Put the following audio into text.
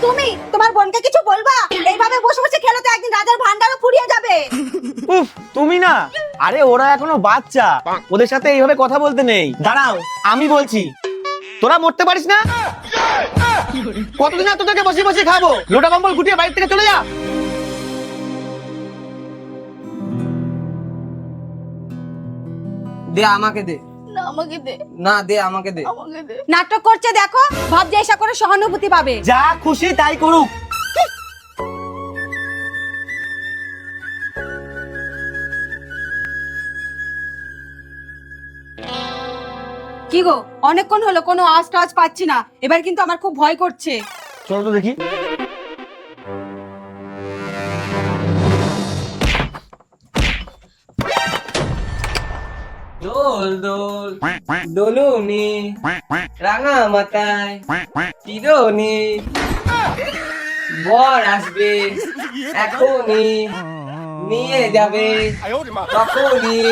তুমি তোমার বোনকে কিছু বলবা? এইভাবে বসে বসে খেলে তো একদিন রাজার ভান্ডারও ফুরিয়ে যাবে। উফ, তুমি না, আরে ওরা এখনো বাচ্চা, ওদের সাথে এইভাবে কথা বলতে নেই। দাঁড়াও, আমি বলছি। তোরা মরতে পারিস না? কতদিন আর তোদেরকে বসে বসে খাবো? লোটা কম্বল গুটিয়ে বাড়ি থেকে চলে যা। দে আমাকে দে। না আমাকে দে, না দে আমাকে দে। আমাকে দে। নাটক করছে দেখো, ভাবছে এসা করে সহানুভূতি পাবে। যা খুশি তাই করুক। কি গো, অনেকক্ষণ হলো কোনো আওয়াজ টাওয়াজ পাচ্ছি না, এবার কিন্তু আমার খুব ভয় করছে। চলো তো দেখি। দোল দোল দোলুনি রাঙা মাথায় চিরনি বর আসবে এখনই নিয়ে যাবে তখনই